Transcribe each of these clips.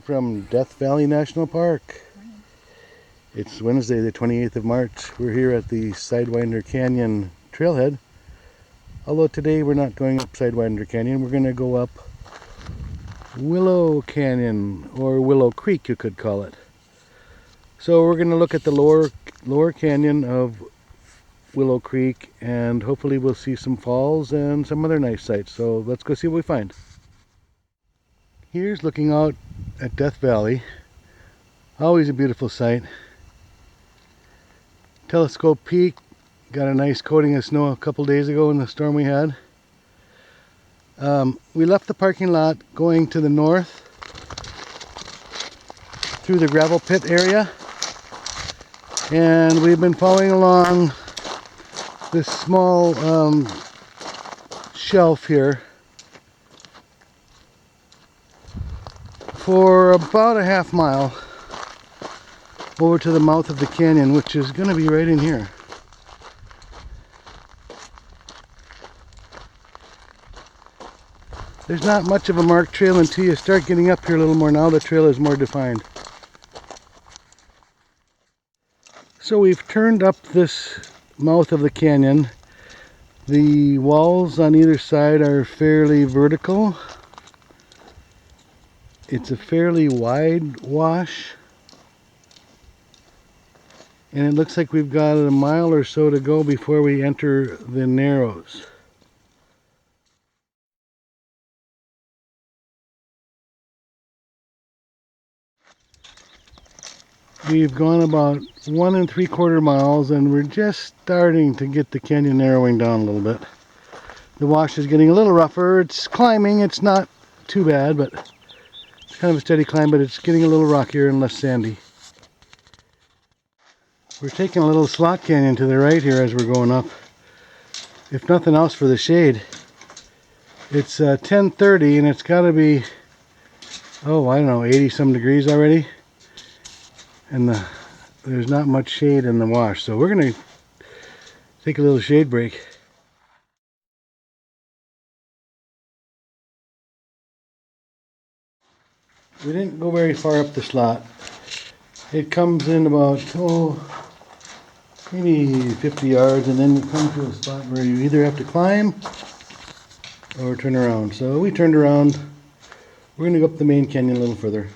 from Death Valley National Park. It's Wednesday the 28th of March. We're here at the Sidewinder Canyon trailhead. Although today we're not going up Sidewinder Canyon, we're going to go up Willow Canyon, or Willow Creek you could call it. So we're going to look at the lower canyon of Willow Creek, and hopefully we'll see some falls and some other nice sights. So let's go see what we find. Here's looking out at Death Valley. Always a beautiful sight. Telescope Peak got a nice coating of snow a couple days ago in the storm we had. We left the parking lot going to the north through the gravel pit area, and we've been following along this small shelf here for about a half mile over to the mouth of the canyon, which is going to be right in here. There's not much of a marked trail until you start getting up here a little more. Now the trail is more defined. So we've turned up this mouth of the canyon. The walls on either side are fairly vertical. It's a fairly wide wash, and it looks like we've got a mile or so to go before we enter the narrows. We've gone about 1 3/4 miles, and we're just starting to get the canyon narrowing down a little bit. The wash is getting a little rougher. It's climbing. It's not too bad, but it's kind of a steady climb, but it's getting a little rockier and less sandy. We're taking a little slot canyon to the right here as we're going up, if nothing else for the shade. It's 10:30, and it's got to be, oh, I don't know, 80 some degrees already. And there's not much shade in the wash, so we're going to take a little shade break. We didn't go very far up the slot. It comes in about, maybe 50 yards, and then you come to a spot where you either have to climb or turn around. So we turned around. We're going to go up the main canyon a little further.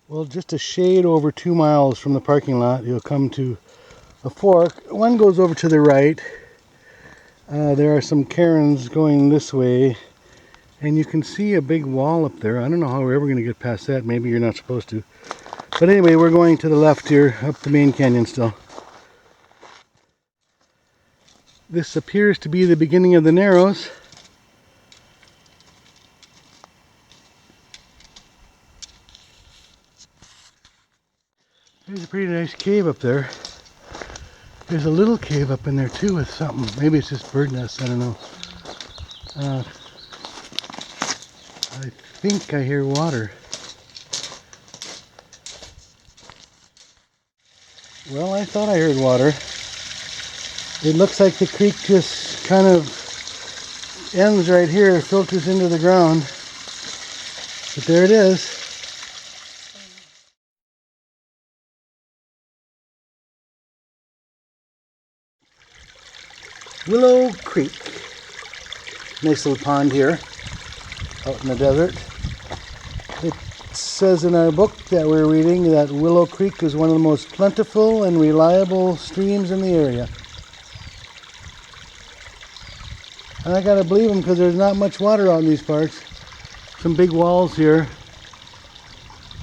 Well, just a shade over 2 miles from the parking lot, you'll come to a fork. One goes over to the right. There are some cairns going this way, and you can see a big wall up there. I don't know how we're ever going to get past that. Maybe you're not supposed to. But anyway, we're going to the left here, up the main canyon still. This appears to be the beginning of the narrows. There's a pretty nice cave up there. There's a little cave up in there too with something. Maybe it's just bird nests, I don't know. I think I hear water. Well, I thought I heard water. It looks like the creek just kind of ends right here, filters into the ground. But there it is. Willow Creek. Nice little pond here out in the desert. It says in our book that we're reading that Willow Creek is one of the most plentiful and reliable streams in the area. And I gotta believe them, because there's not much water out in these parts. Some big walls here.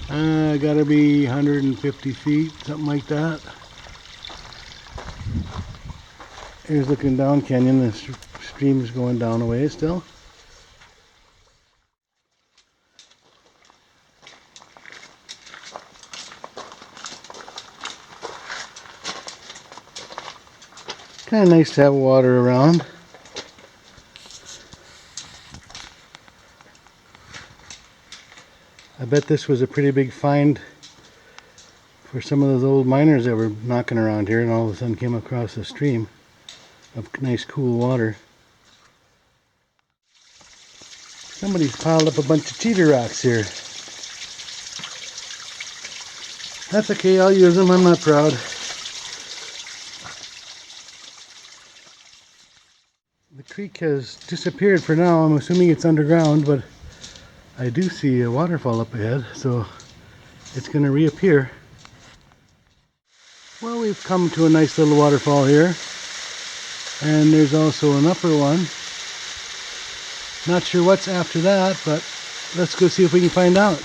Gotta be 150 feet, something like that. Here's looking down canyon. The stream's going down a ways still. Kind of nice to have water around. I bet this was a pretty big find for some of those old miners that were knocking around here, and all of a sudden came across a stream of nice cool water. Somebody's piled up a bunch of cheater rocks here. That's okay, I'll use them, I'm not proud. The creek has disappeared for now. I'm assuming it's underground, but I do see a waterfall up ahead, so it's going to reappear. Well, we've come to a nice little waterfall here, and there's also an upper one. Not sure what's after that, but let's go see if we can find out.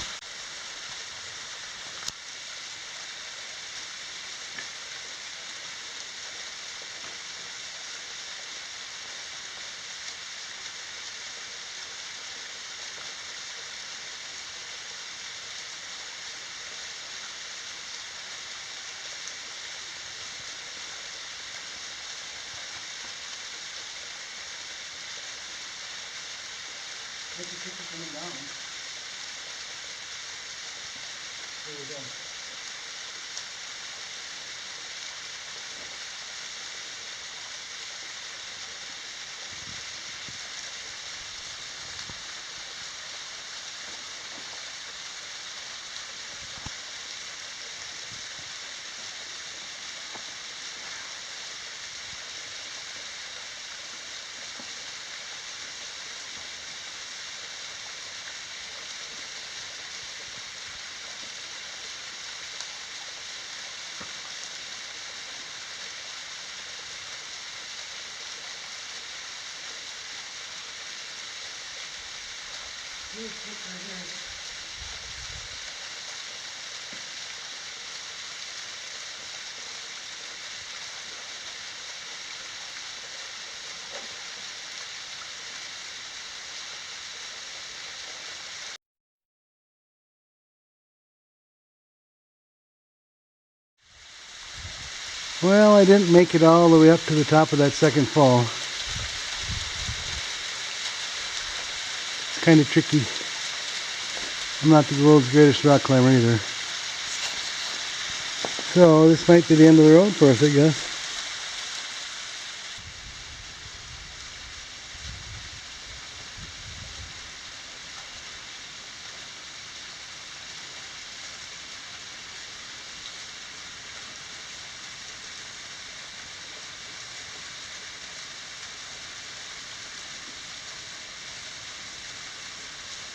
There we go. Well, I didn't make it all the way up to the top of that second fall. It's kind of tricky. I'm not the world's greatest rock climber either. So this might be the end of the road for us, I guess.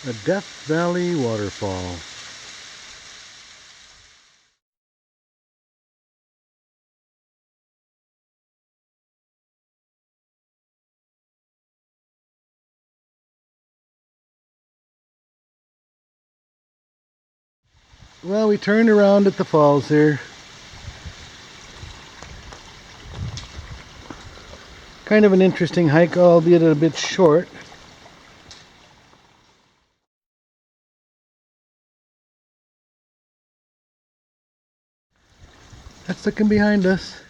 A Death Valley waterfall. Well, we turned around at the falls here. Kind of an interesting hike, albeit a bit short. That's looking behind us.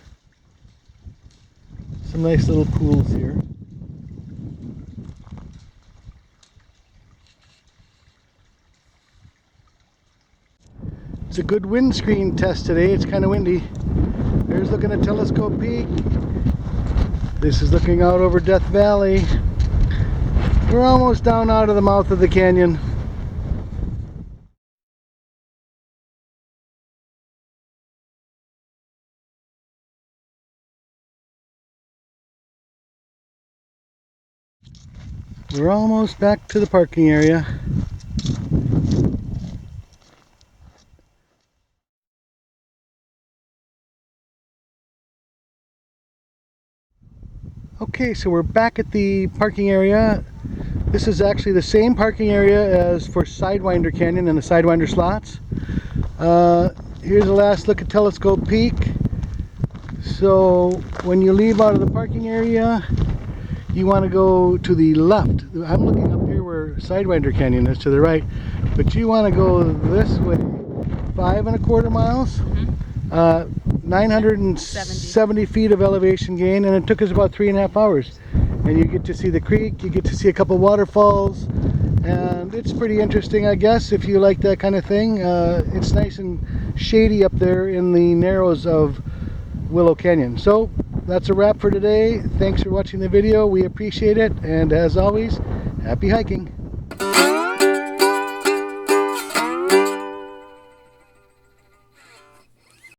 Some nice little pools here. It's a good windscreen test today. It's kind of windy. There's looking at Telescope Peak. This is looking out over Death Valley. We're almost down out of the mouth of the canyon. We're almost back to the parking area. Okay, so we're back at the parking area. This is actually the same parking area as for Sidewinder Canyon and the Sidewinder slots. Here's a last look at Telescope Peak. So when you leave out of the parking area, you want to go to the left. I'm looking up here where Sidewinder Canyon is to the right, but you want to go this way. 5¼ miles, 970 feet of elevation gain, and it took us about 3.5 hours. And you get to see the creek, you get to see a couple waterfalls, and it's pretty interesting, I guess, if you like that kind of thing. It's nice and shady up there in the narrows of Willow Canyon. So that's a wrap for today. Thanks for watching the video. We appreciate it, and as always, happy hiking. Bye.